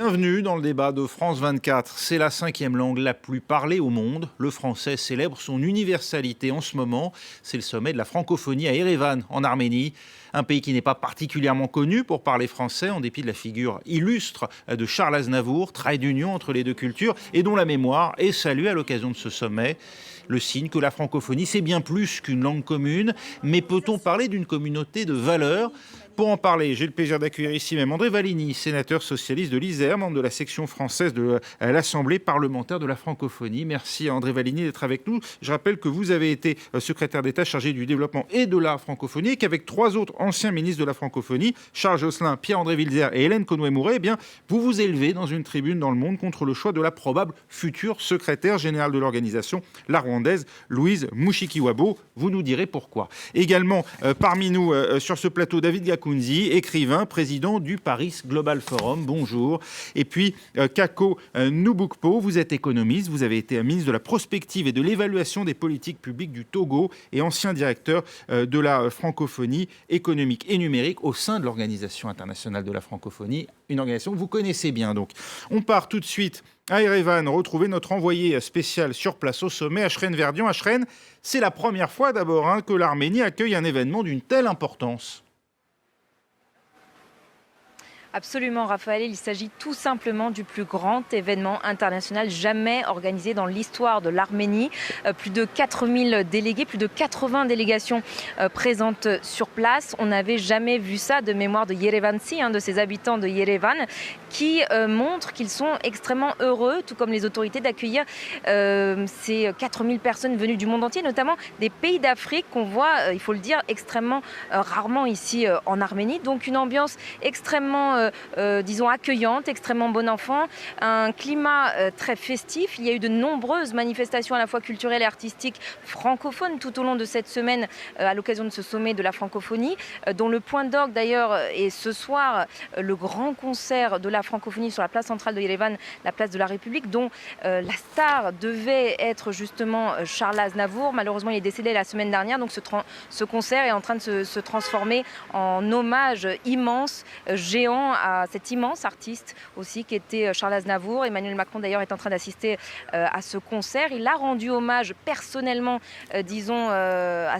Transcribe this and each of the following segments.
Bienvenue dans le débat de France 24. C'est la 5e langue la plus parlée au monde. Le français célèbre son universalité en ce moment. C'est le sommet de la francophonie à Erevan, en Arménie. Un pays qui n'est pas particulièrement connu pour parler français, en dépit de la figure illustre de Charles Aznavour, trait d'union entre les deux cultures, et dont la mémoire est saluée à l'occasion de ce sommet. Le signe que la francophonie, c'est bien plus qu'une langue commune, mais peut-on parler d'une communauté de valeurs ? Pour en parler, j'ai le plaisir d'accueillir ici même André Valigny, sénateur socialiste de l'Isère, membre de la section française de l'Assemblée parlementaire de la francophonie. Merci à André Valigny d'être avec nous. Je rappelle que vous avez été secrétaire d'État chargé du développement et de la francophonie et qu'avec 3 autres anciens ministres de la francophonie, Charles Jocelyn, Pierre-André Wilzer et Hélène Conway-Mouret, vous vous élevez dans une tribune dans Le Monde contre le choix de la probable future secrétaire générale de l'organisation, la rwandaise Louise Mushikiwabo. Vous nous direz pourquoi. Également parmi nous sur ce plateau, David Gakunzi, écrivain, président du Paris Global Forum. Bonjour. Et puis Kako Nubukpo, vous êtes économiste, vous avez été ministre de la prospective et de l'évaluation des politiques publiques du Togo et ancien directeur de la francophonie économique et numérique au sein de l'Organisation internationale de la francophonie, une organisation que vous connaissez bien. Donc, on part tout de suite à Erevan, retrouver notre envoyé spécial sur place au sommet, Ashrène Verdian. Ashrène, c'est la première fois d'abord que l'Arménie accueille un événement d'une telle importance. Absolument, Raphaël. Il s'agit tout simplement du plus grand événement international jamais organisé dans l'histoire de l'Arménie. Plus de 4000 délégués, plus de 80 délégations présentes sur place. On n'avait jamais vu ça de mémoire de Yerevansi, de ces habitants de Yerevan, qui montrent qu'ils sont extrêmement heureux, tout comme les autorités, d'accueillir ces 4000 personnes venues du monde entier, notamment des pays d'Afrique qu'on voit, il faut le dire, extrêmement rarement ici en Arménie. Donc une ambiance extrêmement disons accueillante, extrêmement bon enfant, un climat très festif. Il y a eu de nombreuses manifestations à la fois culturelles et artistiques francophones tout au long de cette semaine à l'occasion de ce sommet de la francophonie, dont le point d'orgue d'ailleurs est ce soir le grand concert de la francophonie sur la place centrale de Yerevan, la place de la République, dont la star devait être justement Charles Aznavour. Malheureusement, il est décédé la semaine dernière, donc ce concert est en train de se transformer en hommage immense, géant, à cet immense artiste aussi qui était Charles Aznavour. Emmanuel Macron d'ailleurs est en train d'assister à ce concert. Il a rendu hommage personnellement, disons, à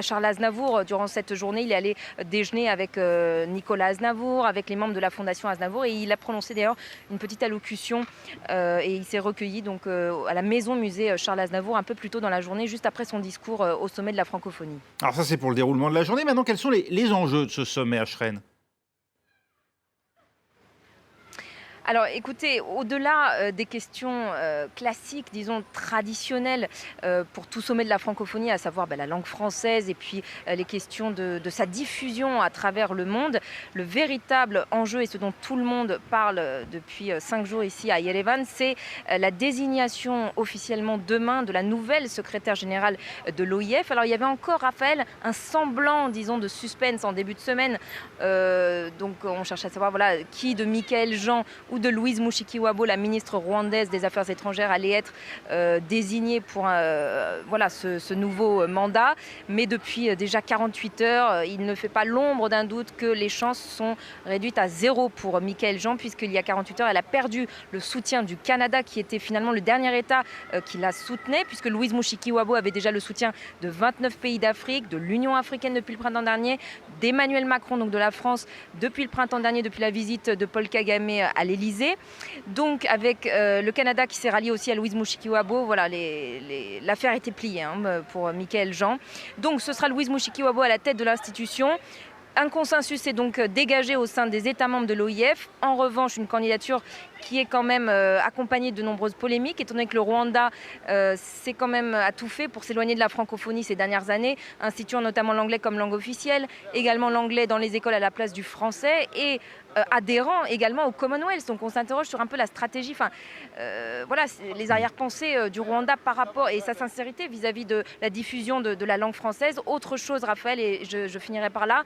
Charles Aznavour durant cette journée. Il est allé déjeuner avec Nicolas Aznavour, avec les membres de la Fondation Aznavour, et il a prononcé d'ailleurs une petite allocution et il s'est recueilli donc à la maison musée Charles Aznavour un peu plus tôt dans la journée, juste après son discours au sommet de la francophonie. Alors ça, c'est pour le déroulement de la journée. Maintenant, quels sont les enjeux de ce sommet, Ashrène ? Alors écoutez, au-delà des questions classiques, disons traditionnelles pour tout sommet de la francophonie, à savoir la langue française et puis les questions de sa diffusion à travers le monde, le véritable enjeu et ce dont tout le monde parle depuis 5 jours ici à Yerevan, c'est la désignation officiellement demain de la nouvelle secrétaire générale de l'OIF. Alors il y avait encore, Raphaël, un semblant, disons, de suspense en début de semaine. Donc on cherche à savoir qui de Michaël Jean ou de Louise Mushikiwabo, la ministre rwandaise des Affaires étrangères, allait être désignée pour ce nouveau mandat. Mais depuis déjà 48 heures, il ne fait pas l'ombre d'un doute que les chances sont réduites à 0 pour Michaël Jean, puisqu'il y a 48 heures, elle a perdu le soutien du Canada, qui était finalement le dernier État qui la soutenait, puisque Louise Mushikiwabo avait déjà le soutien de 29 pays d'Afrique, de l'Union africaine depuis le printemps dernier, d'Emmanuel Macron, donc de la France, depuis le printemps dernier, depuis la visite de Paul Kagame à l'Élysée. Donc avec le Canada qui s'est rallié aussi à Louise Mushikiwabo, l'affaire était pliée pour Michaël Jean. Donc ce sera Louise Mushikiwabo à la tête de l'institution. Un consensus est donc dégagé au sein des États membres de l'OIF. En revanche, une candidature qui est quand même accompagnée de nombreuses polémiques, étant donné que le Rwanda s'est quand même à tout fait pour s'éloigner de la francophonie ces dernières années, instituant notamment l'anglais comme langue officielle, également l'anglais dans les écoles à la place du français et adhérent également au Commonwealth. Donc on s'interroge sur un peu la stratégie, les arrière-pensées du Rwanda par rapport et sa sincérité vis-à-vis de la diffusion de la langue française. Autre chose, Raphaël, et je finirai par là,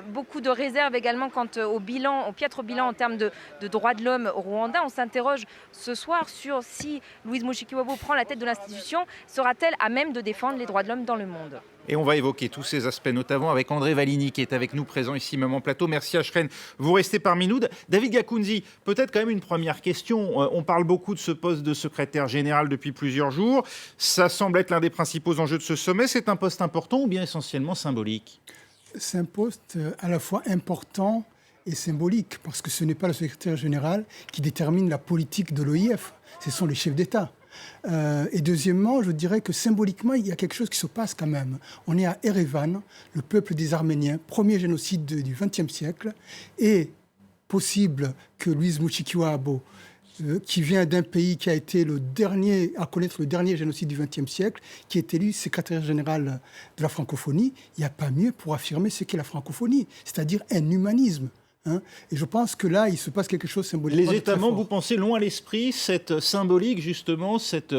beaucoup de réserves également quant au piètre bilan en termes de droits de l'homme au Rwanda. On s'interroge ce soir sur si Louise Mushikiwabo prend la tête de l'institution, sera-t-elle à même de défendre les droits de l'homme dans le monde ? Et on va évoquer tous ces aspects, notamment avec André Valigny, qui est avec nous, présent ici même en plateau. Merci Ashrène, vous restez parmi nous. David Gakounzi, peut-être quand même une première question. On parle beaucoup de ce poste de secrétaire général depuis plusieurs jours. Ça semble être l'un des principaux enjeux de ce sommet. C'est un poste important ou bien essentiellement symbolique ? C'est un poste à la fois important et symbolique, parce que ce n'est pas le secrétaire général qui détermine la politique de l'OIF, ce sont les chefs d'État. Et deuxièmement, je dirais que symboliquement, il y a quelque chose qui se passe quand même. On est à Erevan, le peuple des Arméniens, premier génocide du XXe siècle, et possible que Louise Mushikiwabo, qui vient d'un pays qui a été le dernier à connaître le dernier génocide du XXe siècle, qui est élu secrétaire général de la francophonie, il n'y a pas mieux pour affirmer ce qu'est la francophonie, c'est-à-dire un humanisme. Et je pense que là, il se passe quelque chose symboliquement. Les États membres, vous pensez, l'ont à l'esprit cette symbolique, justement, cette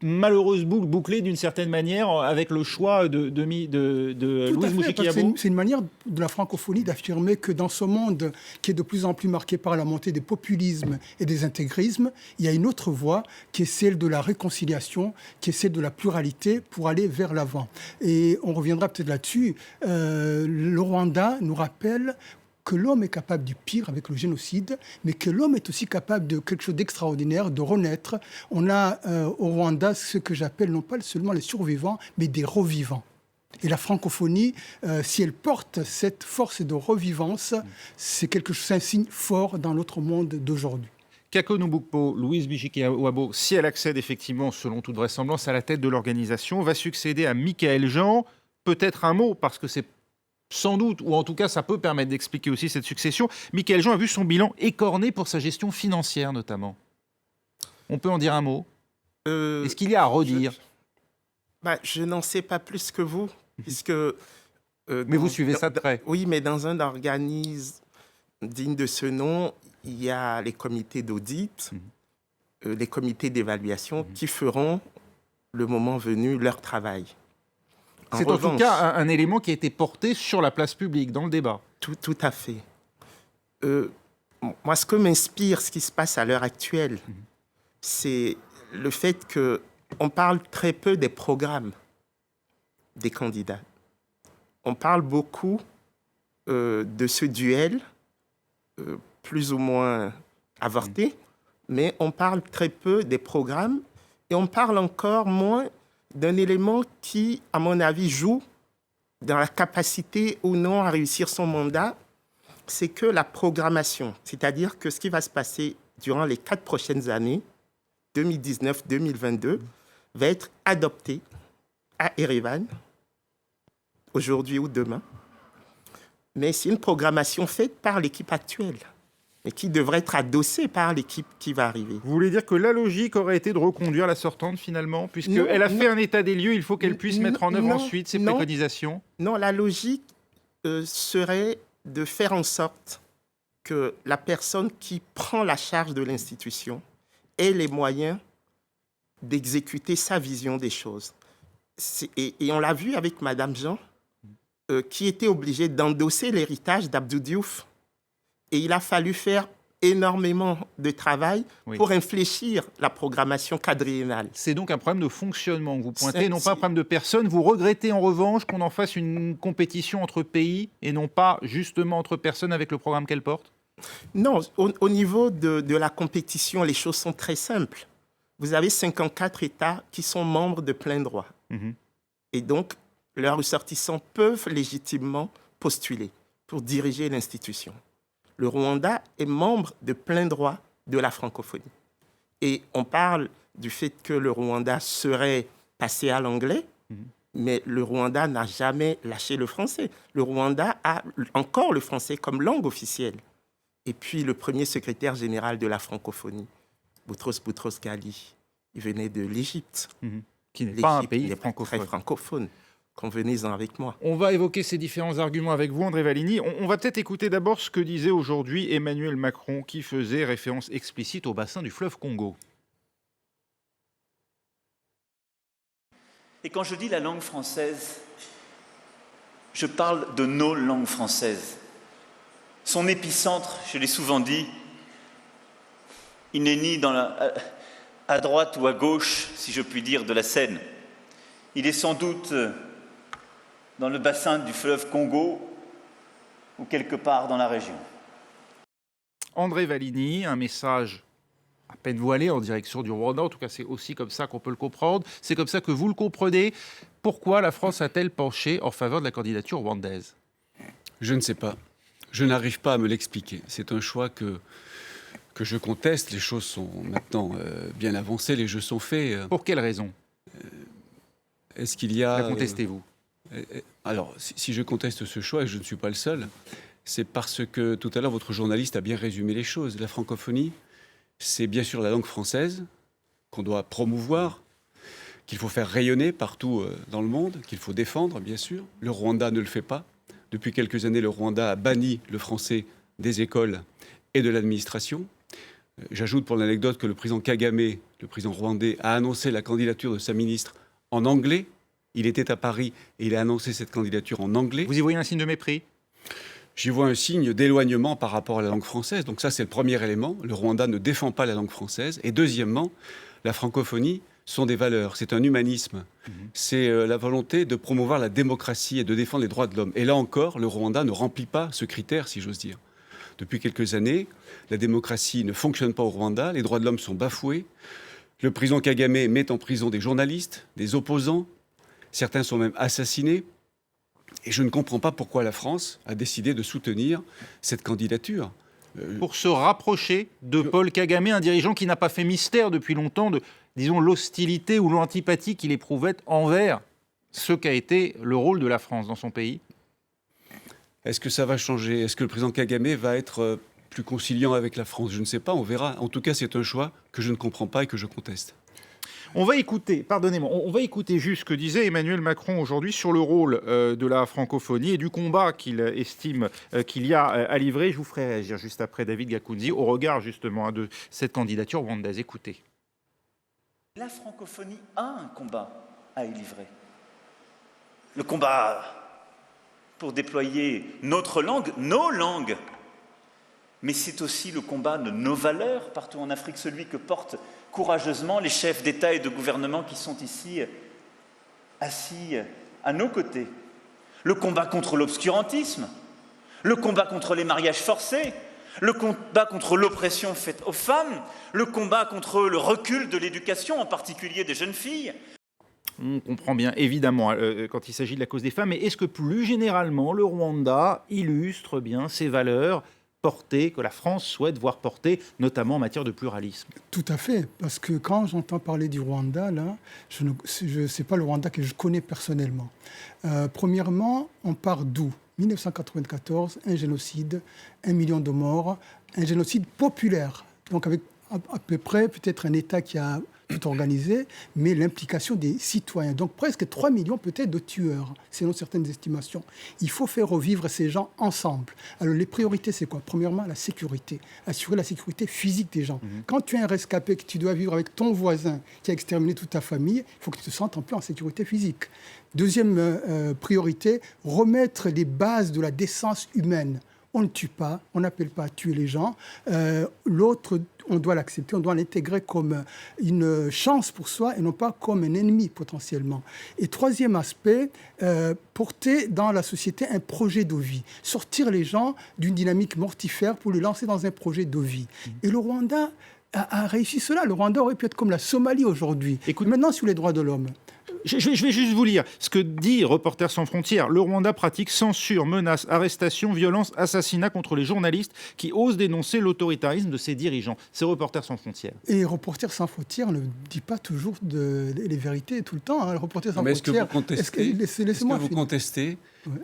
malheureuse boucle bouclée d'une certaine manière avec le choix de Louise Mushikiwabo. C'est une manière de la francophonie d'affirmer que dans ce monde qui est de plus en plus marqué par la montée des populismes et des intégrismes, il y a une autre voie qui est celle de la réconciliation, qui est celle de la pluralité pour aller vers l'avant. Et on reviendra peut-être là-dessus. Le Rwanda nous rappelle que l'homme est capable du pire avec le génocide, mais que l'homme est aussi capable de quelque chose d'extraordinaire, de renaître. On a au Rwanda ce que j'appelle non pas seulement les survivants, mais des revivants. Et la francophonie, si elle porte cette force de revivance, c'est un signe fort dans notre monde d'aujourd'hui. Kako Nubukpo, Louise Mushikiwabo, si elle accède effectivement, selon toute vraisemblance, à la tête de l'organisation, va succéder à Michaël Jean. Peut-être un mot, parce que c'est sans doute, ou en tout cas, ça peut permettre d'expliquer aussi cette succession. Michaël Jean a vu son bilan écorné pour sa gestion financière, notamment. On peut en dire un mot ? Est-ce qu'il y a à redire ? Je n'en sais pas plus que vous, puisque... mais vous suivez ça de près. Oui, mais dans un organisme digne de ce nom, il y a les comités d'audit, les comités d'évaluation qui feront, le moment venu, leur travail. C'est en tout cas un élément qui a été porté sur la place publique, dans le débat. Tout à fait. Moi, ce que m'inspire, ce qui se passe à l'heure actuelle, c'est le fait qu'on parle très peu des programmes des candidats. On parle beaucoup de ce duel, plus ou moins avorté, mais on parle très peu des programmes et on parle encore moins d'un élément qui, à mon avis, joue dans la capacité ou non à réussir son mandat, c'est que la programmation, c'est-à-dire que ce qui va se passer durant les 4 prochaines années, 2019-2022, va être adopté à Erevan, aujourd'hui ou demain. Mais c'est une programmation faite par l'équipe actuelle, et qui devrait être adossée par l'équipe qui va arriver. Vous voulez dire que la logique aurait été de reconduire la sortante finalement, puisqu'elle a fait un état des lieux, il faut qu'elle puisse mettre en œuvre ensuite ses préconisations ? Non, la logique serait de faire en sorte que la personne qui prend la charge de l'institution ait les moyens d'exécuter sa vision des choses. Et on l'a vu avec Madame Jean, qui était obligée d'endosser l'héritage d'Abdou Diouf. Et il a fallu faire énormément de travail pour infléchir la programmation quadriennale. C'est donc un problème de fonctionnement que vous pointez, non pas un problème de personne. Vous regrettez en revanche qu'on en fasse une compétition entre pays et non pas justement entre personnes avec le programme qu'elle porte ? Non, au niveau de la compétition, les choses sont très simples. Vous avez 54 États qui sont membres de plein droit. Et donc, leurs ressortissants peuvent légitimement postuler pour diriger l'institution. Le Rwanda est membre de plein droit de la francophonie. Et on parle du fait que le Rwanda serait passé à l'anglais, mais le Rwanda n'a jamais lâché le français. Le Rwanda a encore le français comme langue officielle. Et puis le premier secrétaire général de la francophonie, Boutros Boutros-Ghali, il venait de l'Égypte. Qui n'est pas un pays francophone. Très francophone. Convenez-en avec moi. On va évoquer ces différents arguments avec vous, André Valigny. On va peut-être écouter d'abord ce que disait aujourd'hui Emmanuel Macron, qui faisait référence explicite au bassin du fleuve Congo. Et quand je dis la langue française, je parle de nos langues françaises. Son épicentre, je l'ai souvent dit, il n'est ni à droite ou à gauche, si je puis dire, de la Seine. Il est sans doute dans le bassin du fleuve Congo ou quelque part dans la région. André Valigny, un message à peine voilé en direction du Rwanda, en tout cas c'est aussi comme ça qu'on peut le comprendre, c'est comme ça que vous le comprenez. Pourquoi la France a-t-elle penché en faveur de la candidature rwandaise ? Je ne sais pas. Je n'arrive pas à me l'expliquer. C'est un choix que je conteste. Les choses sont maintenant bien avancées, les jeux sont faits. Pour quelle raison Est-ce qu'il y a... La contestez-vous Alors, si je conteste ce choix, et je ne suis pas le seul, c'est parce que tout à l'heure, votre journaliste a bien résumé les choses. La francophonie, c'est bien sûr la langue française qu'on doit promouvoir, qu'il faut faire rayonner partout dans le monde, qu'il faut défendre, bien sûr. Le Rwanda ne le fait pas. Depuis quelques années, le Rwanda a banni le français des écoles et de l'administration. J'ajoute pour l'anecdote que le président Kagame, le président rwandais, a annoncé la candidature de sa ministre en anglais. Il était à Paris et il a annoncé cette candidature en anglais. Vous y voyez un signe de mépris ? J'y vois un signe d'éloignement par rapport à la langue française. Donc ça, c'est le premier élément. Le Rwanda ne défend pas la langue française. Et deuxièmement, la francophonie sont des valeurs. C'est un humanisme. C'est la volonté de promouvoir la démocratie et de défendre les droits de l'homme. Et là encore, le Rwanda ne remplit pas ce critère, si j'ose dire. Depuis quelques années, la démocratie ne fonctionne pas au Rwanda. Les droits de l'homme sont bafoués. Le président Kagame met en prison des journalistes, des opposants. Certains sont même assassinés. Et je ne comprends pas pourquoi la France a décidé de soutenir cette candidature. Pour se rapprocher de Paul Kagame, un dirigeant qui n'a pas fait mystère depuis longtemps de, disons, l'hostilité ou l'antipathie qu'il éprouvait envers ce qu'a été le rôle de la France dans son pays. Est-ce que ça va changer ? Est-ce que le président Kagame va être plus conciliant avec la France ? Je ne sais pas, on verra. En tout cas, c'est un choix que je ne comprends pas et que je conteste. On va écouter, pardonnez-moi, on va écouter juste ce que disait Emmanuel Macron aujourd'hui sur le rôle de la francophonie et du combat qu'il estime qu'il y a à livrer. Je vous ferai réagir juste après David Gakunzi au regard justement de cette candidature rwandaise. Écoutez. La francophonie a un combat à y livrer. Le combat pour déployer notre langue, nos langues. Mais c'est aussi le combat de nos valeurs partout en Afrique, celui que portent courageusement les chefs d'État et de gouvernement qui sont ici assis à nos côtés. Le combat contre l'obscurantisme, le combat contre les mariages forcés, le combat contre l'oppression faite aux femmes, le combat contre le recul de l'éducation, en particulier des jeunes filles. On comprend bien, évidemment, quand il s'agit de la cause des femmes, mais est-ce que plus généralement, le Rwanda illustre bien ces valeurs que la France souhaite voir porter, notamment en matière de pluralisme? Tout à fait, parce que quand j'entends parler du Rwanda, là, je ne sais pas le Rwanda que je connais personnellement. Premièrement, on part d'où ? 1994, un génocide, 1 million de morts, un génocide populaire, donc avec à peu près peut-être un État qui a tout organisé, mais l'implication des citoyens. Donc presque 3 millions peut-être de tueurs, selon certaines estimations. Il faut faire revivre ces gens ensemble. Alors les priorités, c'est quoi ? Premièrement, la sécurité. Assurer la sécurité physique des gens. Quand tu es un rescapé, que tu dois vivre avec ton voisin qui a exterminé toute ta famille, il faut que tu te sentes un peu en sécurité physique. Deuxième priorité, remettre les bases de la décence humaine. On ne tue pas, on n'appelle pas à tuer les gens. L'autre, on doit l'accepter, on doit l'intégrer comme une chance pour soi et non pas comme un ennemi potentiellement. Et troisième aspect, porter dans la société un projet de vie. Sortir les gens d'une dynamique mortifère pour les lancer dans un projet de vie. Et le Rwanda a réussi cela. Le Rwanda aurait pu être comme la Somalie aujourd'hui. Écoute, maintenant sur les droits de l'homme. Je vais juste vous lire ce que dit Reporters sans frontières. Le Rwanda pratique censure, menaces, arrestations, violences, assassinats contre les journalistes qui osent dénoncer l'autoritarisme de ses dirigeants. C'est Reporters sans frontières. Et Reporters sans frontières ne dit pas toujours les vérités tout le temps. Hein. Reporters sans frontières. Est-ce que vous contestez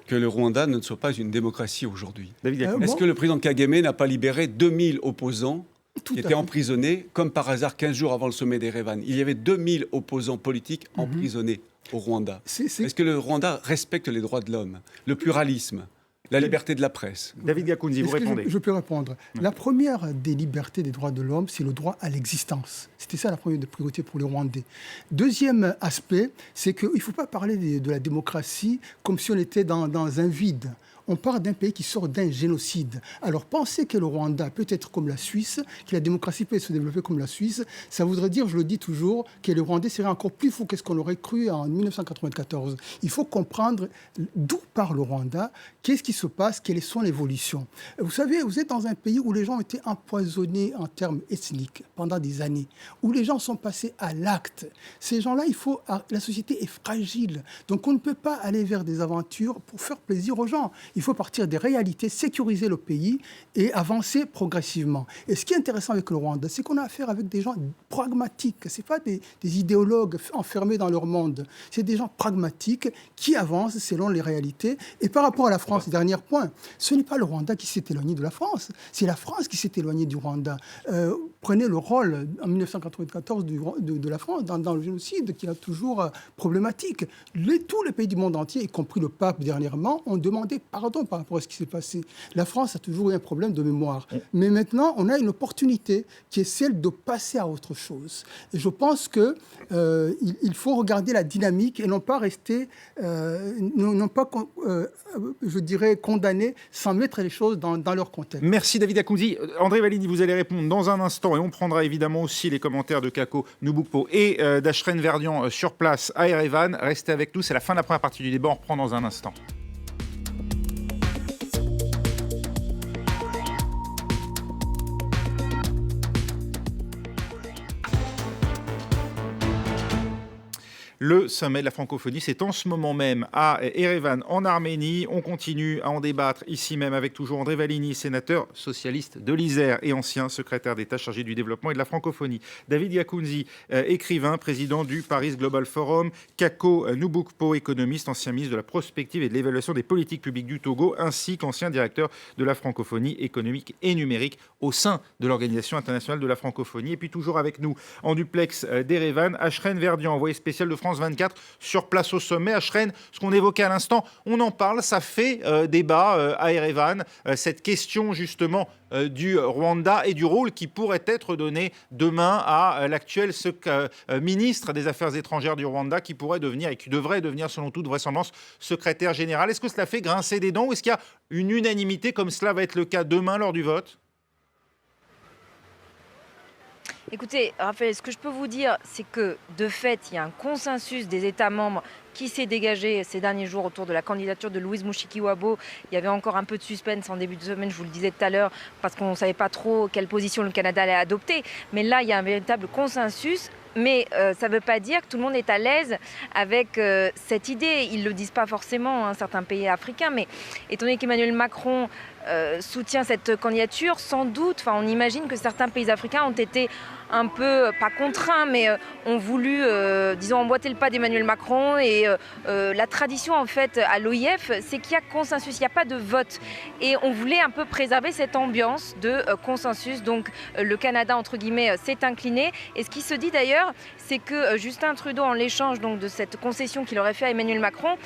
que le Rwanda ne soit pas une démocratie aujourd'hui ? Est-ce que le président Kagame n'a pas libéré 2000 opposants qui étaient emprisonnés, comme par hasard, 15 jours avant le sommet d'Erevan? Il y avait 2000 opposants politiques emprisonnés au Rwanda. Est-ce que le Rwanda respecte les droits de l'homme, le pluralisme, la liberté de la presse? David Gakunzi, vous répondez. Je peux répondre. La première des libertés des droits de l'homme, c'est le droit à l'existence. C'était ça la première priorité pour les Rwandais. Deuxième aspect, c'est qu'il ne faut pas parler de la démocratie comme si on était dans un vide. on parle d'un pays qui sort d'un génocide. Alors penser que le Rwanda peut être comme la Suisse, que la démocratie peut se développer comme la Suisse, ça voudrait dire, je le dis toujours, que le Rwandais serait encore plus fou que ce qu'on aurait cru en 1994. Il faut comprendre d'où part le Rwanda, qu'est-ce qui se passe, quelle est son évolution. Vous savez, vous êtes dans un pays où les gens ont été empoisonnés en termes ethniques pendant des années, où les gens sont passés à l'acte. Ces gens-là, la société est fragile. Donc on ne peut pas aller vers des aventures pour faire plaisir aux gens. Il faut partir des réalités, sécuriser le pays et avancer progressivement. Et ce qui est intéressant avec le Rwanda, c'est qu'on a affaire avec des gens pragmatiques. Ce n'est pas des idéologues enfermés dans leur monde. C'est des gens pragmatiques qui avancent selon les réalités. Et par rapport à la France, dernier point, ce n'est pas le Rwanda qui s'est éloigné de la France. C'est la France qui s'est éloignée du Rwanda. Prenez le rôle en 1994 de la France dans le génocide qui est toujours problématique. Tous les pays du monde entier, y compris le pape dernièrement, ont demandé pardon par rapport à ce qui s'est passé. La France a toujours eu un problème de mémoire. Mais maintenant, on a une opportunité qui est celle de passer à autre chose. Et je pense qu'il faut regarder la dynamique et non pas rester, je dirais, condamné sans mettre les choses dans leur contexte. Merci David Akounzi. André Valigny, vous allez répondre dans un instant et on prendra évidemment aussi les commentaires de Kako Noubukpo et d'Ashrène Verdian sur place à Erevan. Restez avec nous, c'est la fin de la première partie du débat, on reprend dans un instant. Le sommet de la francophonie, c'est en ce moment même à Erevan, en Arménie. On continue à en débattre ici même avec toujours André Valigny, sénateur socialiste de l'Isère et ancien secrétaire d'État chargé du développement et de la francophonie. David Akounzi, écrivain, président du Paris Global Forum. Kako Noubukpo, économiste, ancien ministre de la prospective et de l'évaluation des politiques publiques du Togo, ainsi qu'ancien directeur de la francophonie économique et numérique au sein de l'Organisation internationale de la francophonie. Et puis toujours avec nous, en duplex d'Erevan, Ashrène Verdian, envoyé spécial de France 24 sur place au sommet. Ashrène, ce qu'on évoquait à l'instant, on en parle, ça fait débat à Erevan, cette question justement du Rwanda et du rôle qui pourrait être donné demain à l'actuel ministre des Affaires étrangères du Rwanda qui pourrait devenir et qui devrait devenir selon toute vraisemblance secrétaire général. Est-ce que cela fait grincer des dents ou est-ce qu'il y a une unanimité comme cela va être le cas demain lors du vote ? Écoutez, Raphaël, ce que je peux vous dire, c'est que de fait, il y a un consensus des États membres qui s'est dégagé ces derniers jours autour de la candidature de Louise Mushikiwabo. Il y avait encore un peu de suspense en début de semaine, je vous le disais tout à l'heure, parce qu'on ne savait pas trop quelle position le Canada allait adopter. Mais là, il y a un véritable consensus. Mais ça ne veut pas dire que tout le monde est à l'aise avec cette idée. Ils ne le disent pas forcément, certains pays africains. Mais étant donné qu'Emmanuel Macron soutient cette candidature, sans doute, on imagine que certains pays africains ont été un peu, pas contraints, mais ont voulu, emboîter le pas d'Emmanuel Macron. Et la tradition, en fait, à l'OIF, c'est qu'il y a consensus, il n'y a pas de vote. Et on voulait un peu préserver cette ambiance de consensus. Donc le Canada, entre guillemets, s'est incliné. Et ce qui se dit d'ailleurs, c'est que Justin Trudeau, en l'échange donc, de cette concession qu'il aurait fait à Emmanuel Macron,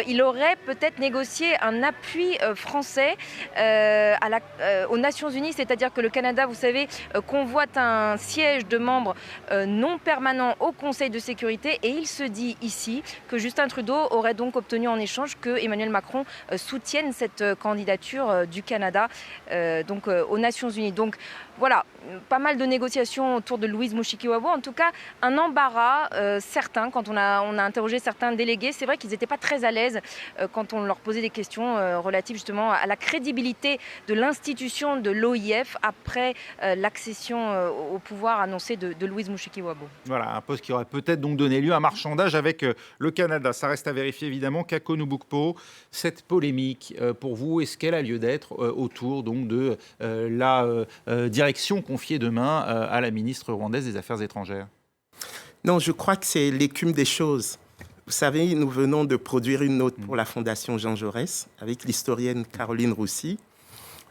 il aurait peut-être négocié un appui français aux Nations Unies. C'est-à-dire que le Canada, vous savez, convoite un siège de membres non permanents au Conseil de sécurité. Et il se dit ici que Justin Trudeau aurait donc obtenu en échange que Emmanuel Macron soutienne cette candidature du Canada aux Nations Unies. Donc voilà, pas mal de négociations autour de Louise Mushikiwabo. En tout cas, un embarras certain quand on a interrogé certains délégués. C'est vrai qu'ils n'étaient pas très à l'aise quand on leur posait des questions relatives justement à la crédibilité de l'institution de l'OIF après l'accession au pouvoir annoncé de Louise Mushikiwabo. Voilà, un poste qui aurait peut-être donc donné lieu à un marchandage avec le Canada. Ça reste à vérifier évidemment. Kako Noubukpo, cette polémique pour vous, est-ce qu'elle a lieu d'être autour donc de la direction confiée demain à la ministre rwandaise des Affaires étrangères ? Non, je crois que c'est l'écume des choses. Vous savez, nous venons de produire une note pour la Fondation Jean Jaurès avec l'historienne Caroline Roussy,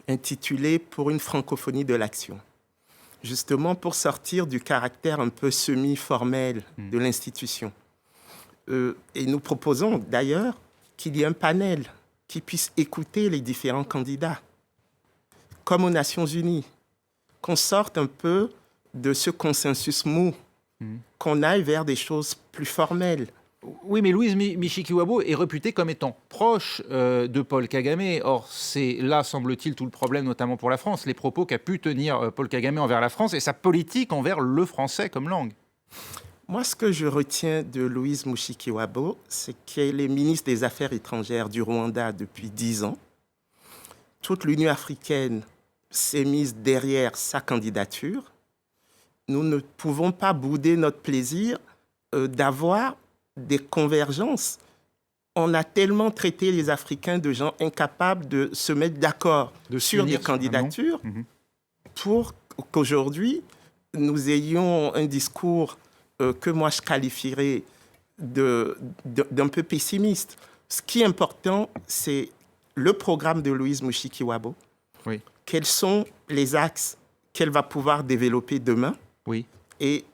intitulée « Pour une francophonie de l'action ». Justement pour sortir du caractère un peu semi-formel de l'institution. Et nous proposons d'ailleurs qu'il y ait un panel qui puisse écouter les différents candidats, comme aux Nations Unies, qu'on sorte un peu de ce consensus mou, qu'on aille vers des choses plus formelles. Oui, mais Louise Mushikiwabo est réputée comme étant proche de Paul Kagame. Or, c'est là, semble-t-il, tout le problème, notamment pour la France, les propos qu'a pu tenir Paul Kagame envers la France et sa politique envers le français comme langue. Moi, ce que je retiens de Louise Mushikiwabo, c'est qu'elle est ministre des Affaires étrangères du Rwanda depuis 10 ans. Toute l'Union africaine s'est mise derrière sa candidature. Nous ne pouvons pas bouder notre plaisir d'avoir des convergences. On a tellement traité les Africains de gens incapables de se mettre d'accord sur des candidatures pour qu'aujourd'hui, nous ayons un discours que moi je qualifierais d'un peu pessimiste. Ce qui est important, c'est le programme de Louise Mushikiwabo. Oui. Quels sont les axes qu'elle va pouvoir développer demain? Oui. Et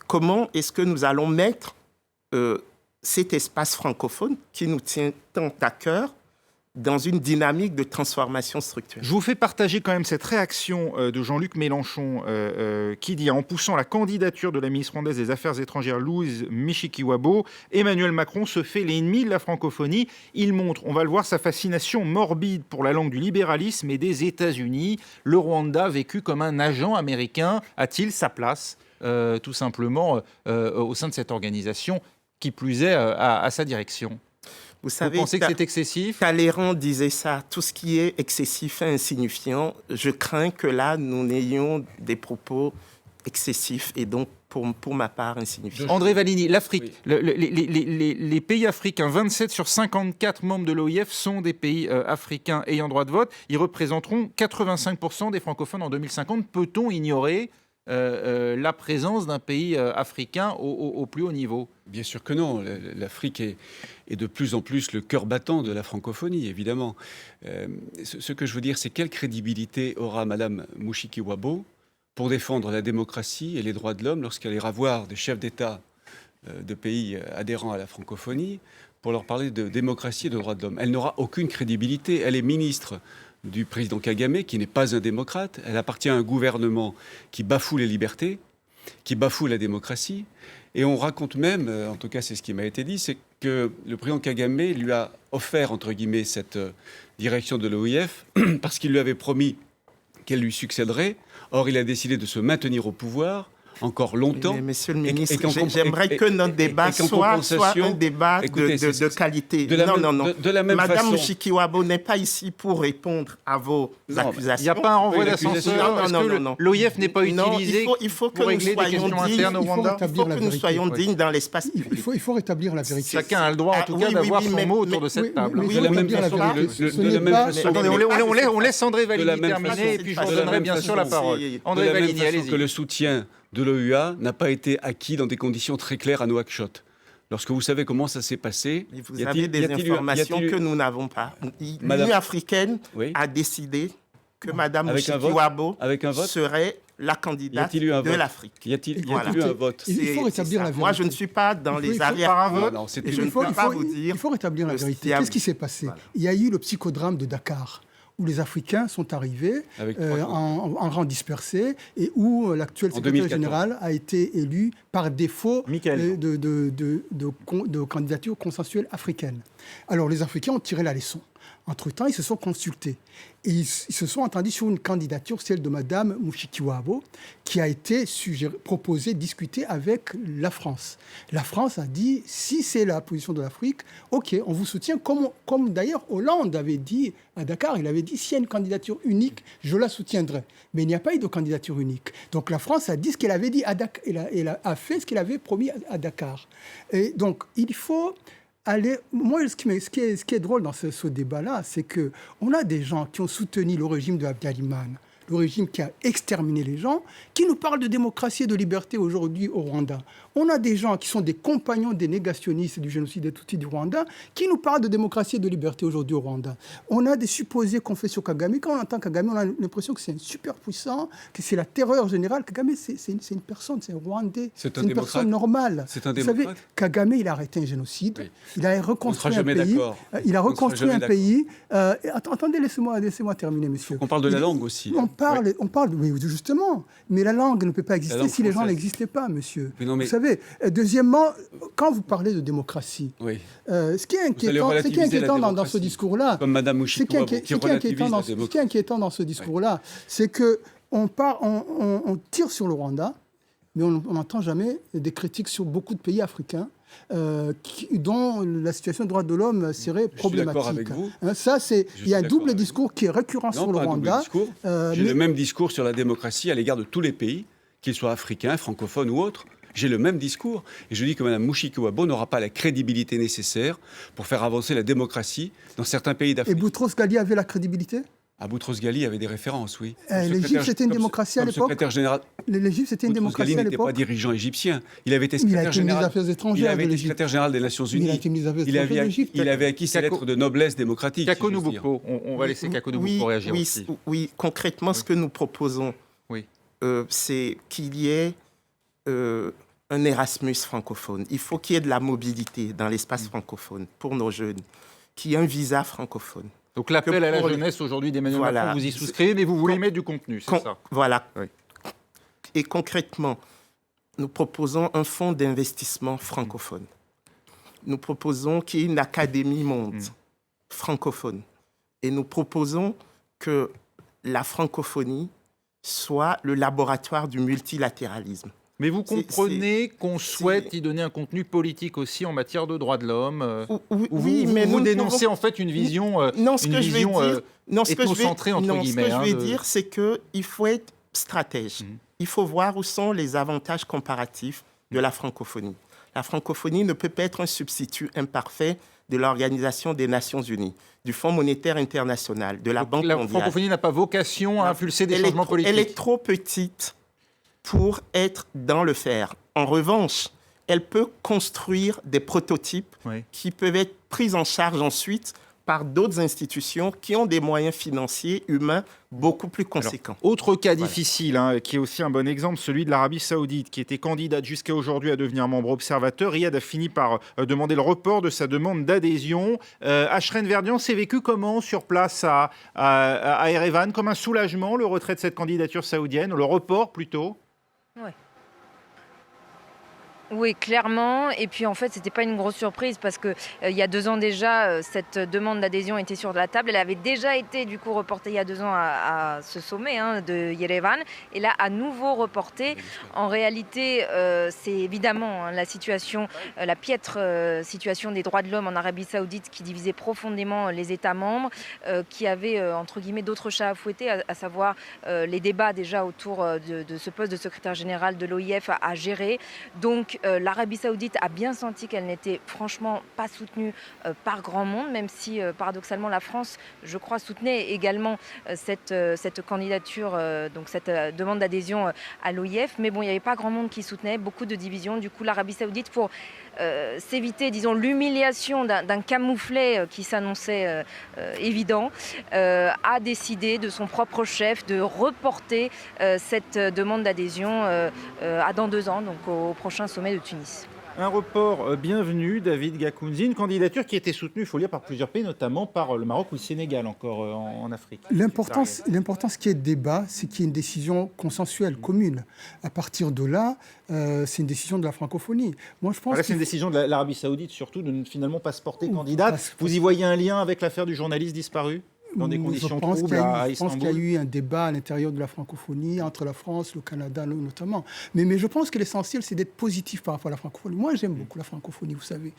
comment est-ce que nous allons mettre cet espace francophone qui nous tient tant à cœur dans une dynamique de transformation structurelle. Je vous fais partager quand même cette réaction de Jean-Luc Mélenchon qui dit, en poussant la candidature de la ministre rwandaise des Affaires étrangères Louise Mushikiwabo, Emmanuel Macron se fait l'ennemi de la francophonie. Il montre, on va le voir, sa fascination morbide pour la langue du libéralisme et des États-Unis. Le Rwanda, vécu comme un agent américain, a-t-il sa place tout simplement au sein de cette organisation, qui plus est à sa direction? Vous savez, pensez que c'est excessif? Talleyrand disait ça, tout ce qui est excessif et insignifiant, je crains que là, nous n'ayons des propos excessifs et donc, pour ma part, insignifiants. André Valigny, l'Afrique, oui. les pays africains, 27 sur 54 membres de l'OIF sont des pays africains ayant droit de vote. Ils représenteront 85% des francophones en 2050. Peut-on ignorer la présence d'un pays africain au plus haut niveau? Bien sûr que non. L'Afrique est de plus en plus le cœur battant de la francophonie, évidemment. Ce que je veux dire, c'est quelle crédibilité aura Madame Mushikiwabo pour défendre la démocratie et les droits de l'homme lorsqu'elle ira voir des chefs d'État de pays adhérents à la francophonie pour leur parler de démocratie et de droits de l'homme. Elle n'aura aucune crédibilité. Elle est ministre du président Kagame, qui n'est pas un démocrate. Elle appartient à un gouvernement qui bafoue les libertés, qui bafoue la démocratie. Et on raconte même, en tout cas c'est ce qui m'a été dit, c'est que le président Kagame lui a offert, entre guillemets, cette direction de l'OIF parce qu'il lui avait promis qu'elle lui succéderait. Or, il a décidé de se maintenir au pouvoir encore longtemps. Mais monsieur le ministre, j'aimerais que notre débat soit un débat de qualité. De la même Madame façon. Mushikiwabo n'est pas ici pour répondre à vos accusations. Il n'y a pas un renvoi Oui, d'ascenseur. Non. L'OIF n'est pas utilisé il faut que pour nous régler des questions internes au Rwanda. Il faut que nous soyons dignes dans l'espace public. Il faut rétablir la vérité. Chacun a le droit, en tout cas, d'avoir son mot autour de cette table. Oui, De la même façon, Attendez, on laisse André Valigny terminer, et puis je vous donnerai bien sûr la parole. André Valigny, allez-y. Que le soutien de l'OUA n'a pas été acquis dans des conditions très claires à Nouakchott. Lorsque vous savez comment ça s'est passé... Mais vous avez des informations que nous n'avons pas. L'Union africaine a décidé que Mme Mushikiwabo serait la candidate de l'Afrique. Y a-t-il eu un vote? Il faut rétablir la vérité. Moi, je ne suis pas dans les arrière-plans. Il faut rétablir la vérité. Qu'est-ce qui s'est passé? Il y a eu le psychodrame de Dakar, où les Africains sont arrivés en rang dispersé et où l'actuel secrétaire général a été élu par défaut de candidature consensuelle africaine. Alors les Africains ont tiré la leçon. Entre-temps, ils se sont consultés et ils se sont entendus sur une candidature, celle de Mme Mushikiwabo, qui a été proposée, discutée avec la France. La France a dit, si c'est la position de l'Afrique, OK, on vous soutient, comme d'ailleurs Hollande avait dit à Dakar, il avait dit, s'il y a une candidature unique, je la soutiendrai. Mais il n'y a pas eu de candidature unique. Donc la France a dit ce qu'elle avait dit à Dakar, elle a fait ce qu'elle avait promis à Dakar. Et donc, il faut... Moi, ce qui est drôle dans ce débat-là, c'est qu'on a des gens qui ont soutenu le régime de Habyarimana, le régime qui a exterminé les gens, qui nous parlent de démocratie et de liberté aujourd'hui au Rwanda. On a des gens qui sont des compagnons des négationnistes du génocide des Tutsis du Rwanda, qui nous parlent de démocratie et de liberté aujourd'hui au Rwanda. On a des supposés qu'on fait sur Kagame. Quand on entend Kagame, on a l'impression que c'est un super puissant, que c'est la terreur générale. Kagame, c'est une personne, c'est un Rwandais, c'est une personne normale. C'est un démocrate. Vous savez, Kagame, il a arrêté un génocide, il a reconstruit un pays. Il a reconstruit un pays. Attendez, laissez-moi terminer, monsieur. On parle de la langue aussi. parle, mais justement, mais la langue ne peut pas exister si les gens n'existaient pas, monsieur. Vous savez. Deuxièmement, quand vous parlez de démocratie, ce qui est inquiétant dans ce discours-là, comme Madame Mouchikova, qui relativise la démocratie. Ce qui est inquiétant dans ce discours-là, c'est que on tire sur le Rwanda, mais on n'entend jamais des critiques sur beaucoup de pays africains. Dont la situation des droits de l'homme serait problématique. Je suis d'accord avec vous. Ça, il y a un double discours qui est récurrent sur le Rwanda. J'ai le même discours sur la démocratie à l'égard de tous les pays, qu'ils soient africains, francophones ou autres. J'ai le même discours. Et je dis que Mme Mouchikova n'aura pas la crédibilité nécessaire pour faire avancer la démocratie dans certains pays d'Afrique. Et Boutros-Ghali avait la crédibilité ? Boutros-Ghali avait des références, oui. L'Égypte, c'était une démocratie à l'époque. Secrétaire général. L'Égypte, c'était une démocratie à l'époque. n'était pas dirigeant égyptien. Il avait été secrétaire général. Il avait été secrétaire général des Nations Unies. Il avait acquis ses lettres de noblesse démocratique. Kakonou Bokpo, on va laisser Kakonou Bokpo réagir aussi. Oui, concrètement, ce que nous proposons, c'est qu'il y ait un Erasmus francophone. Il faut qu'il y ait de la mobilité dans l'espace francophone pour nos jeunes, qu'il y ait un visa francophone. Donc l'appel à la jeunesse aujourd'hui d'Emmanuel Macron, vous y souscrivez, mais vous voulez mettre du contenu, c'est ça ? Voilà. Oui. Et concrètement, nous proposons un fonds d'investissement francophone. Nous proposons qu'il y ait une académie monde francophone. Et nous proposons que la francophonie soit le laboratoire du multilatéralisme. Mais vous comprenez qu'on souhaite y donner un contenu politique aussi en matière de droits de l'homme. Mais vous dénoncez en fait une vision ethnocentrée, entre guillemets. Ce que je veux dire, c'est qu'il faut être stratège. Il faut voir où sont les avantages comparatifs de la francophonie. La francophonie ne peut pas être un substitut imparfait de l'Organisation des Nations Unies, du Fonds monétaire international, de la Banque mondiale. La francophonie n'a pas vocation à impulser des changements politiques. Elle est trop petite pour être dans le faire. En revanche, elle peut construire des prototypes qui peuvent être pris en charge ensuite par d'autres institutions qui ont des moyens financiers, humains beaucoup plus conséquents. Alors, autre cas difficile, qui est aussi un bon exemple, celui de l'Arabie Saoudite, qui était candidate jusqu'à aujourd'hui à devenir membre observateur. Riyad a fini par demander le report de sa demande d'adhésion. Ashreen Verdian s'est vécu comment sur place à Erevan ? Comme un soulagement, le retrait de cette candidature saoudienne, le report plutôt ? Oui, clairement. Et puis en fait, c'était pas une grosse surprise parce que il y a 2 ans déjà, cette demande d'adhésion était sur la table. Elle avait déjà été du coup reportée il y a 2 ans à ce sommet de Yerevan, et là à nouveau reportée. En réalité, c'est évidemment la situation, la piètre situation des droits de l'homme en Arabie Saoudite qui divisait profondément les États membres, qui avait entre guillemets d'autres chats à fouetter, à savoir les débats déjà autour de ce poste de secrétaire général de l'OIF à gérer. Donc l'Arabie Saoudite a bien senti qu'elle n'était franchement pas soutenue par grand monde, même si paradoxalement la France, je crois, soutenait également cette candidature, donc cette demande d'adhésion à l'OIF. Mais bon, il n'y avait pas grand monde qui soutenait, beaucoup de divisions. Du coup, l'Arabie Saoudite, pour s'éviter, disons, l'humiliation d'un camouflet qui s'annonçait évident, a décidé de son propre chef de reporter cette demande d'adhésion à dans 2 ans, donc au prochain sommet de Tunis. Un report bienvenu, David Gakounzi, une candidature qui était soutenue, il faut le dire, par plusieurs pays, notamment par le Maroc ou le Sénégal, encore en Afrique. L'importance qu'il y ait débat, c'est qu'il y ait une décision consensuelle, commune. À partir de là, c'est une décision de la francophonie. Moi, je pense c'est une décision de l'Arabie Saoudite, surtout, de ne finalement pas se porter candidate. Vous y voyez un lien avec l'affaire du journaliste disparu ? Dans des conditions troubles à Istanbul. Je pense qu'il y a eu un débat à l'intérieur de la francophonie, entre la France, le Canada notamment. Mais je pense que l'essentiel, c'est d'être positif par rapport à la francophonie. Moi, j'aime beaucoup la francophonie, vous savez,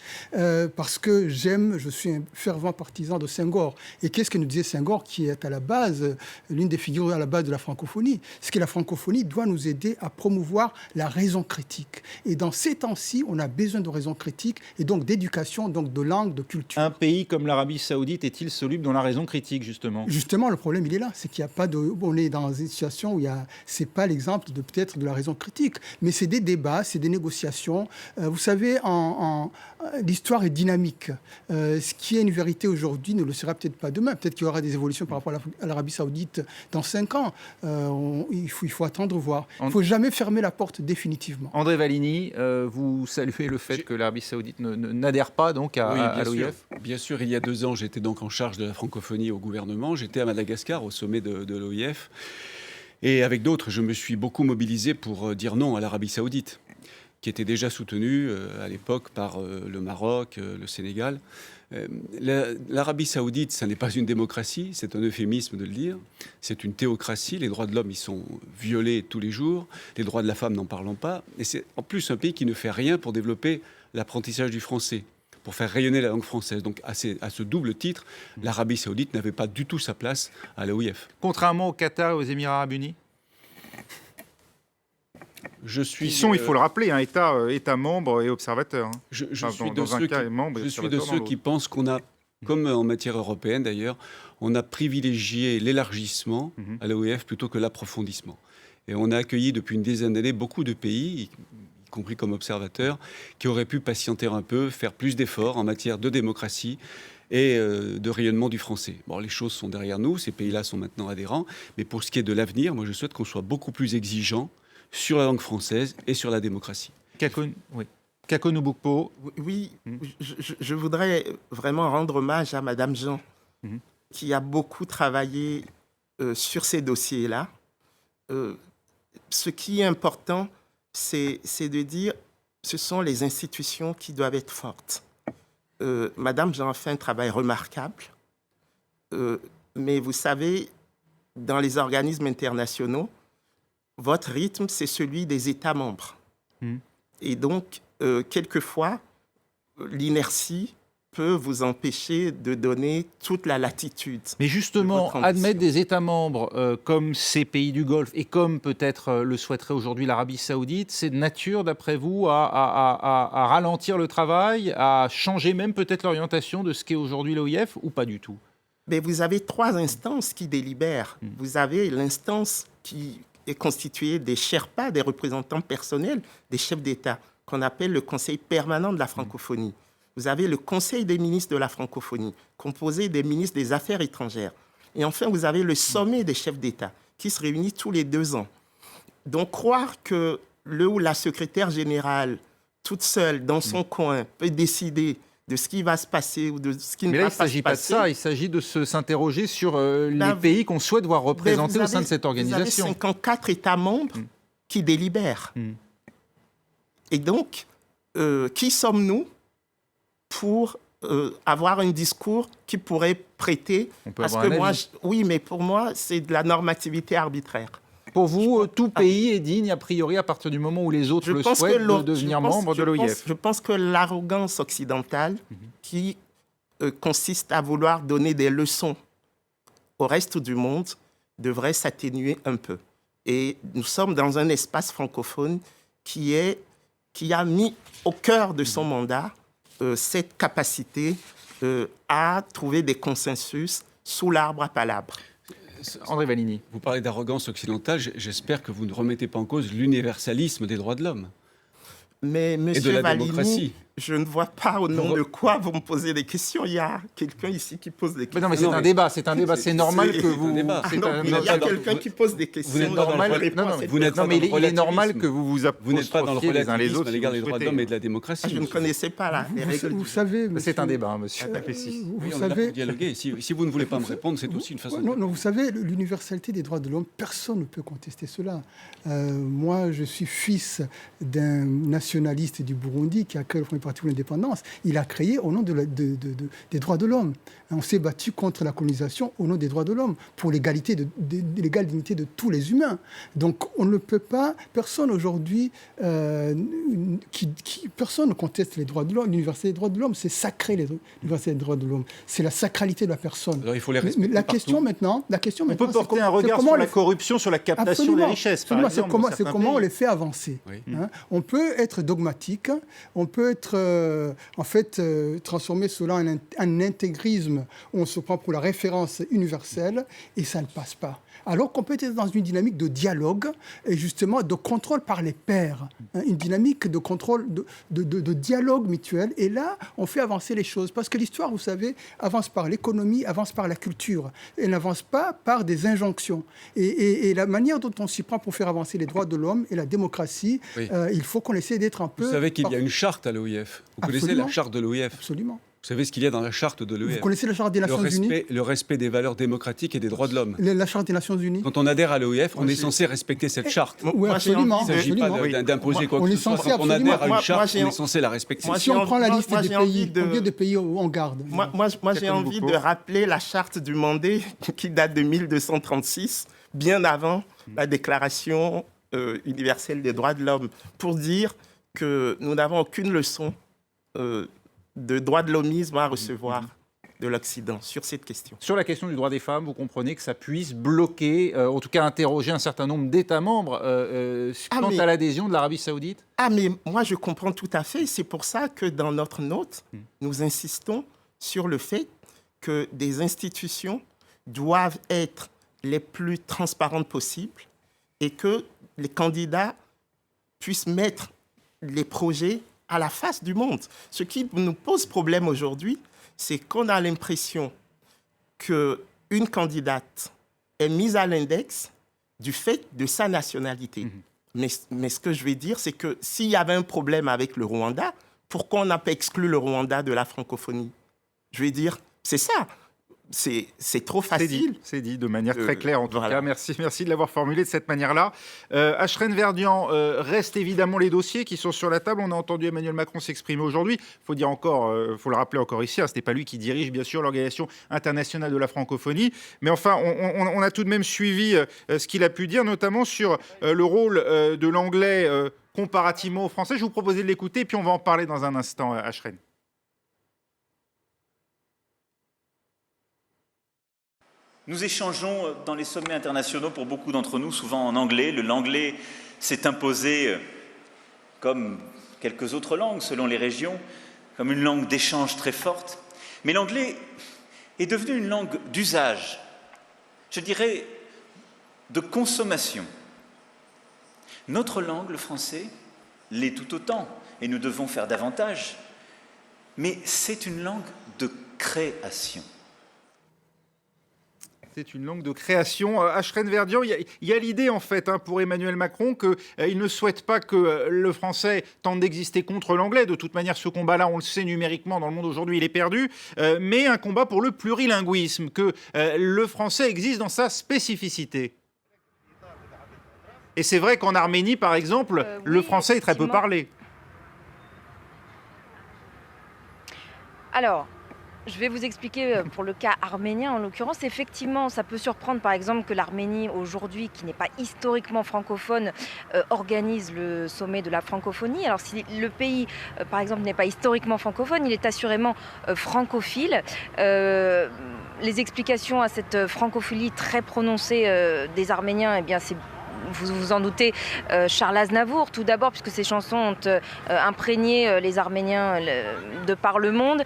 parce que je suis un fervent partisan de Senghor. Et qu'est-ce que nous disait Senghor, qui est à la base, l'une des figures à la base de la francophonie ? C'est que la francophonie doit nous aider à promouvoir la raison critique. Et dans ces temps-ci, on a besoin de raison critique, et donc d'éducation, donc de langue, de culture. Un pays comme l'Arabie Saoudite est-il soluble dans la raison critique ? Justement, le problème, il est là. C'est qu'il n'y a pas de... On est dans une situation où c'est pas l'exemple peut-être de la raison critique, mais c'est des débats, c'est des négociations. Vous savez, l'histoire est dynamique. Ce qui est une vérité aujourd'hui ne le sera peut-être pas demain. Peut-être qu'il y aura des évolutions par rapport à l'Arabie Saoudite dans 5 ans. Il faut attendre voir. Il ne faut jamais fermer la porte définitivement. André Vallini, vous saluez le fait que l'Arabie Saoudite n'adhère pas donc à l'OIF ? Bien sûr, il y a 2 ans, j'étais donc en charge de la francophonie au gouvernement. J'étais à Madagascar, au sommet de l'OIF. Et avec d'autres, je me suis beaucoup mobilisé pour dire non à l'Arabie saoudite, qui était déjà soutenue à l'époque par le Maroc, le Sénégal. L'Arabie saoudite, ça n'est pas une démocratie, c'est un euphémisme de le dire. C'est une théocratie, les droits de l'homme y sont violés tous les jours, les droits de la femme n'en parlons pas. Et c'est en plus un pays qui ne fait rien pour développer l'apprentissage du français, pour faire rayonner la langue française. Donc à ce double titre, l'Arabie saoudite n'avait pas du tout sa place à l'OIF. Contrairement au Qatar et aux Émirats arabes unis, qui sont, il faut le rappeler, un État membre et observateur. Je suis de ceux qui pensent qu'on a, comme en matière européenne d'ailleurs, on a privilégié l'élargissement à l'OIF plutôt que l'approfondissement. Et on a accueilli depuis une dizaine d'années beaucoup de pays, y compris comme observateurs, qui auraient pu patienter un peu, faire plus d'efforts en matière de démocratie et de rayonnement du français. Bon, les choses sont derrière nous, ces pays-là sont maintenant adhérents, mais pour ce qui est de l'avenir, moi je souhaite qu'on soit beaucoup plus exigeant sur la langue française et sur la démocratie. Kakonou Boukpo. Oui, je voudrais vraiment rendre hommage à Madame Jean, qui a beaucoup travaillé sur ces dossiers-là. Ce qui est important, c'est de dire ce sont les institutions qui doivent être fortes. Madame Jean a fait un travail remarquable, mais vous savez, dans les organismes internationaux, votre rythme, c'est celui des États membres. Et donc, quelquefois, l'inertie peut vous empêcher de donner toute la latitude. Mais justement, admettre des États membres comme ces pays du Golfe et comme peut-être le souhaiterait aujourd'hui l'Arabie saoudite, c'est de nature, d'après vous, à ralentir le travail, à changer même peut-être l'orientation de ce qu'est aujourd'hui l'OIF ou pas du tout? Mais vous avez 3 instances qui délibèrent. Vous avez l'instance qui est constituée des Sherpas, des représentants personnels des chefs d'État, qu'on appelle le Conseil permanent de la francophonie. Vous avez le Conseil des ministres de la francophonie, composé des ministres des Affaires étrangères. Et enfin, vous avez le sommet des chefs d'État, qui se réunit tous les 2 ans. Donc, croire que le ou la secrétaire générale, toute seule, dans son coin, peut décider de ce qui va se passer ou de ce qui ne va pas se passer. Mais là, il ne s'agit pas de ça, il s'agit de s'interroger sur les pays qu'on souhaite voir représentés au sein de cette organisation. Vous avez 54 États membres qui délibèrent. Et donc, qui sommes-nous pour avoir un discours qui pourrait prêter? Parce que moi, oui, mais pour moi, c'est de la normativité arbitraire. Pour vous, tout pays est digne, a priori, à partir du moment où les autres le souhaitent, de devenir membre de l'OIF. Je pense que l'arrogance occidentale qui consiste à vouloir donner des leçons au reste du monde devrait s'atténuer un peu. Et nous sommes dans un espace francophone qui a mis au cœur de son mandat cette capacité à trouver des consensus sous l'arbre à palabres. André Vallini. Vous parlez d'arrogance occidentale, j'espère que vous ne remettez pas en cause l'universalisme des droits de l'homme. Mais et de la Vallini, démocratie. Je ne vois pas au nom de quoi vous me posez des questions. Il y a quelqu'un ici qui pose des questions. Mais non, mais c'est un débat, c'est normal que vous... Il y a quelqu'un qui pose des questions. Vous n'êtes pas dans il est normal que vous vous approchiez les uns les autres à l'égard des droits de l'homme et de la démocratie. Je ne connaissais pas les règles. Vous savez, c'est un débat, monsieur. Vous savez, dialoguer. Si vous ne voulez pas me répondre, c'est aussi une façon. Non, vous savez, l'universalité des droits de l'homme, personne ne peut contester cela. Moi, je suis fils d'un nationaliste du Burundi qui a créé le premier parti pour l'indépendance. Il a créé au nom des droits de l'homme. On s'est battu contre la colonisation au nom des droits de l'homme, pour l'égale dignité de tous les humains. Donc on ne peut pas, personne aujourd'hui, personne ne conteste les droits de l'homme. L'universalité des droits de l'homme, c'est sacré, l'universalité des droits de l'homme. C'est la sacralité de la personne. Alors il faut les respecter. Mais la question maintenant, on peut porter un regard sur la corruption, sur la captation des richesses. C'est comment on les fait avancer. Oui. On peut être dogmatique, on peut être transformer cela en un intégrisme où on se prend pour la référence universelle et ça ne passe pas. Alors qu'on peut être dans une dynamique de dialogue et justement de contrôle par les pairs, une dynamique de contrôle, de dialogue mutuel. Et là, on fait avancer les choses. Parce que l'histoire, vous savez, avance par l'économie, avance par la culture. Elle n'avance pas par des injonctions. Et la manière dont on s'y prend pour faire avancer les droits de l'homme et la démocratie, il faut qu'on essaie d'être un peu... Vous savez qu'il y a une charte à l'OIF. Vous connaissez la charte de l'OIF? Absolument. savez ce qu'il y a dans la charte de l'OEF. Vous connaissez la charte des Nations Unies ? Le respect des valeurs démocratiques et des droits de l'homme. La charte des Nations Unies ? Quand on adhère à l'OEF, on est censé respecter cette charte. Oui, absolument. Il ne s'agit pas d'imposer quoi que ce soit. Quand on adhère à une charte, on est censé la respecter. Si on prend la liste des pays, combien de pays on garde ? Moi, j'ai envie de rappeler la charte du Mandé qui date de 1236, bien avant la Déclaration universelle des droits de l'homme, pour dire que nous n'avons aucune leçon de droit de l'hommisme à recevoir de l'Occident sur cette question. Sur la question du droit des femmes, vous comprenez que ça puisse bloquer, en tout cas interroger un certain nombre d'États membres quant à l'adhésion de l'Arabie Saoudite ? Ah, mais moi, je comprends tout à fait. C'est pour ça que dans notre note, nous insistons sur le fait que des institutions doivent être les plus transparentes possibles et que les candidats puissent mettre les projets à la face du monde. Ce qui nous pose problème aujourd'hui, c'est qu'on a l'impression qu'une candidate est mise à l'index du fait de sa nationalité. Mais ce que je vais dire, c'est que s'il y avait un problème avec le Rwanda, pourquoi on n'a pas exclu le Rwanda de la francophonie ? Je vais dire, c'est ça. C'est trop facile. C'est dit de manière très claire en tout cas. Merci de l'avoir formulé de cette manière-là. Ashrène Verdian, restent évidemment les dossiers qui sont sur la table. On a entendu Emmanuel Macron s'exprimer aujourd'hui. Faut le rappeler encore ici, ce n'est pas lui qui dirige bien sûr l'Organisation internationale de la francophonie. Mais enfin, on a tout de même suivi ce qu'il a pu dire, notamment sur le rôle de l'anglais comparativement au français. Je vous proposais de l'écouter, puis on va en parler dans un instant, Ashrène. Nous échangeons dans les sommets internationaux, pour beaucoup d'entre nous, souvent en anglais. L'anglais s'est imposé, comme quelques autres langues, selon les régions, comme une langue d'échange très forte. Mais l'anglais est devenu une langue d'usage, je dirais de consommation. Notre langue, le français, l'est tout autant, et nous devons faire davantage. Mais c'est une langue de création. C'est une langue de création. Ashrène Verdian, il y a l'idée en fait pour Emmanuel Macron qu'il ne souhaite pas que le français tente d'exister contre l'anglais. De toute manière, ce combat-là, on le sait numériquement dans le monde aujourd'hui, il est perdu. Mais un combat pour le plurilinguisme, que le français existe dans sa spécificité. Et c'est vrai qu'en Arménie, par exemple, le français est très peu parlé. Alors, je vais vous expliquer pour le cas arménien en l'occurrence. Effectivement, ça peut surprendre par exemple que l'Arménie aujourd'hui, qui n'est pas historiquement francophone, organise le sommet de la francophonie. Alors si le pays par exemple n'est pas historiquement francophone, il est assurément francophile. Les explications à cette francophilie très prononcée des Arméniens, eh bien c'est, vous vous en doutez, Charles Aznavour, tout d'abord, puisque ses chansons ont imprégné les Arméniens de par le monde.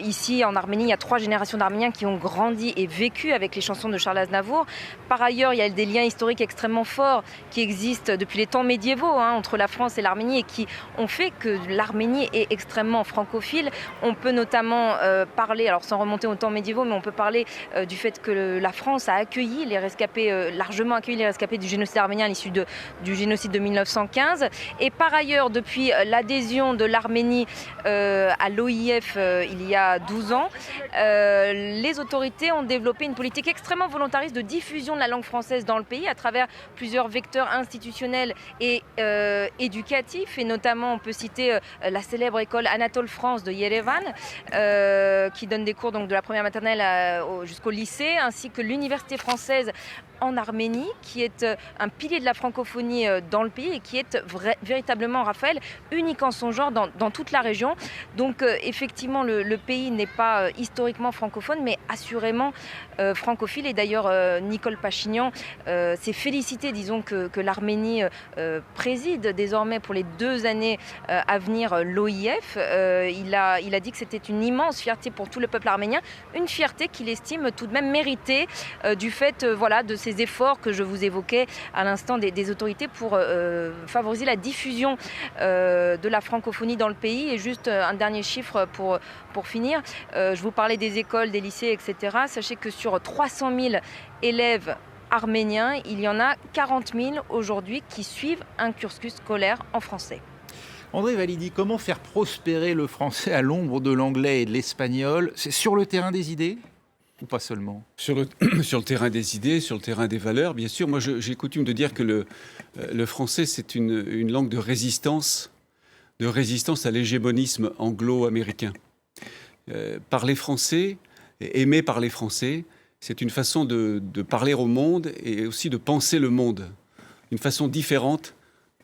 Ici, en Arménie, il y a 3 générations d'Arméniens qui ont grandi et vécu avec les chansons de Charles Aznavour. Par ailleurs, il y a des liens historiques extrêmement forts qui existent depuis les temps médiévaux entre la France et l'Arménie et qui ont fait que l'Arménie est extrêmement francophile. On peut notamment parler, alors sans remonter aux temps médiévaux, mais on peut parler du fait que la France a accueilli les rescapés, largement accueilli les rescapés du génocide arménien à l'issue du génocide de 1915. Et par ailleurs, depuis l'adhésion de l'Arménie à l'OIF il y a 12 ans, les autorités ont développé une politique extrêmement volontariste de diffusion de la langue française dans le pays à travers plusieurs vecteurs institutionnels et éducatifs. Et notamment, on peut citer la célèbre école Anatole France de Yerevan, qui donne des cours donc, de la première maternelle jusqu'au lycée, ainsi que l'université française en Arménie, qui est un pilier de la francophonie dans le pays et qui est véritablement, Raphaël, unique en son genre dans toute la région. Donc effectivement, le pays n'est pas historiquement francophone, mais assurément francophile. Et d'ailleurs, Nicole Pachinian s'est félicité, disons, que l'Arménie préside désormais pour les 2 années à venir l'OIF. Il a dit que c'était une immense fierté pour tout le peuple arménien, une fierté qu'il estime tout de même méritée du fait de ces efforts que je vous évoquais à l'instant des autorités pour favoriser la diffusion de la francophonie dans le pays. Et juste un dernier chiffre pour finir, je vous parlais des écoles, des lycées, etc. Sachez que sur 300 000 élèves arméniens, il y en a 40 000 aujourd'hui qui suivent un cursus scolaire en français. André Validi, comment faire prospérer le français à l'ombre de l'anglais et de l'espagnol? C'est sur le terrain des idées ou pas seulement? Sur le terrain des idées, sur le terrain des valeurs, bien sûr. Moi, j'ai coutume de dire que le français, c'est une langue de résistance à l'hégémonisme anglo-américain. Parler français, aimer parler français, c'est une façon de parler au monde et aussi de penser le monde. Une façon différente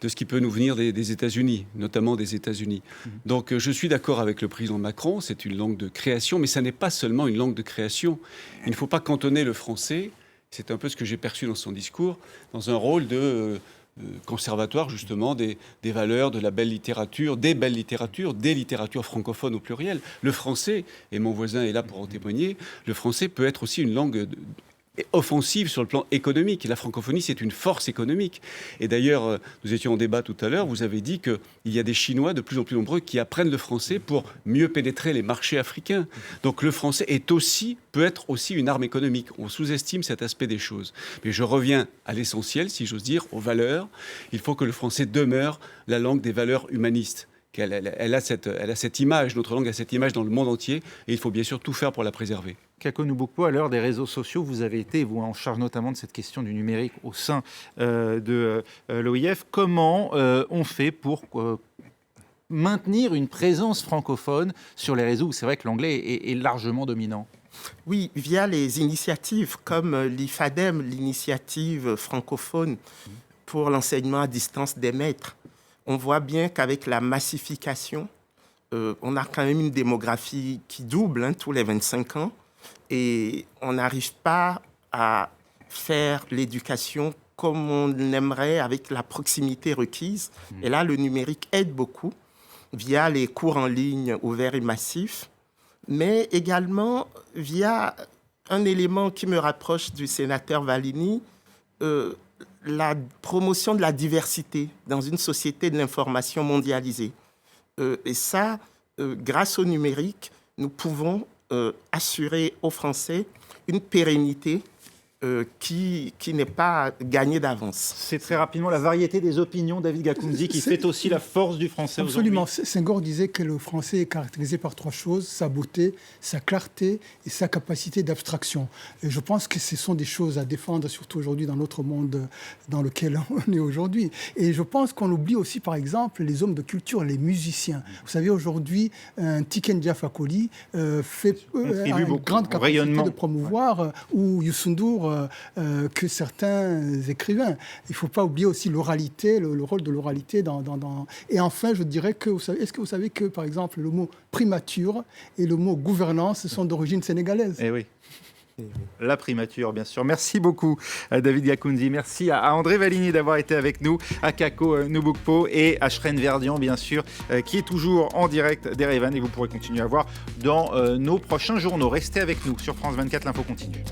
de ce qui peut nous venir des États-Unis, notamment des États-Unis. Donc je suis d'accord avec le président Macron, c'est une langue de création, mais ça n'est pas seulement une langue de création. Il ne faut pas cantonner le français, c'est un peu ce que j'ai perçu dans son discours, dans un rôle de conservatoire justement des valeurs, de la belle littérature, des littératures francophones au pluriel. Le français, et mon voisin est là pour en témoigner, le français peut être aussi une langue offensive sur le plan économique. La francophonie, c'est une force économique. Et d'ailleurs, nous étions en débat tout à l'heure, vous avez dit qu'il y a des Chinois de plus en plus nombreux qui apprennent le français pour mieux pénétrer les marchés africains. Donc le français peut être aussi une arme économique. On sous-estime cet aspect des choses. Mais je reviens à l'essentiel, si j'ose dire, aux valeurs. Il faut que le français demeure la langue des valeurs humanistes. Elle a cette image, notre langue a cette image dans le monde entier, et il faut bien sûr tout faire pour la préserver. Kako Nubokpo, à l'heure des réseaux sociaux, vous avez été, vous, en charge notamment de cette question du numérique au sein de l'OIF. Comment on fait pour maintenir une présence francophone sur les réseaux où c'est vrai que l'anglais est largement dominant? Oui, via les initiatives comme l'IFADEM, l'initiative francophone pour l'enseignement à distance des maîtres. On voit bien qu'avec la massification, on a quand même une démographie qui double tous les 25 ans et on n'arrive pas à faire l'éducation comme on aimerait avec la proximité requise. Et là, le numérique aide beaucoup via les cours en ligne ouverts et massifs, mais également via un élément qui me rapproche du sénateur Vallini, la promotion de la diversité dans une société de l'information mondialisée. Et ça, grâce au numérique, nous pouvons assurer aux Français une pérennité qui n'est pas gagnée d'avance. C'est très rapidement la variété des opinions, David Gakoundi, qui fait aussi la force du français absolument. aujourd'hui. Senghor disait que le français est caractérisé par 3 choses, sa beauté, sa clarté et sa capacité d'abstraction. Et je pense que ce sont des choses à défendre, surtout aujourd'hui dans notre monde dans lequel on est aujourd'hui. Et je pense qu'on oublie aussi, par exemple, les hommes de culture, les musiciens. Vous savez, aujourd'hui, un Tiken Jah Fakoly fait une grande capacité de promouvoir, ou Youssou N'Dour, que certains écrivains. Il ne faut pas oublier aussi l'oralité, le rôle de l'oralité dans... Et enfin, je dirais que, est-ce que vous savez que, par exemple, le mot primature et le mot gouvernance sont d'origine sénégalaise? Eh oui. La primature, bien sûr. Merci beaucoup, David Gakoundi. Merci à André Valligny d'avoir été avec nous, à Kako Nubokpo et à Shren Verdian, bien sûr, qui est toujours en direct d'Erevan. Et vous pourrez continuer à voir dans nos prochains journaux. Restez avec nous sur France 24, l'info continue.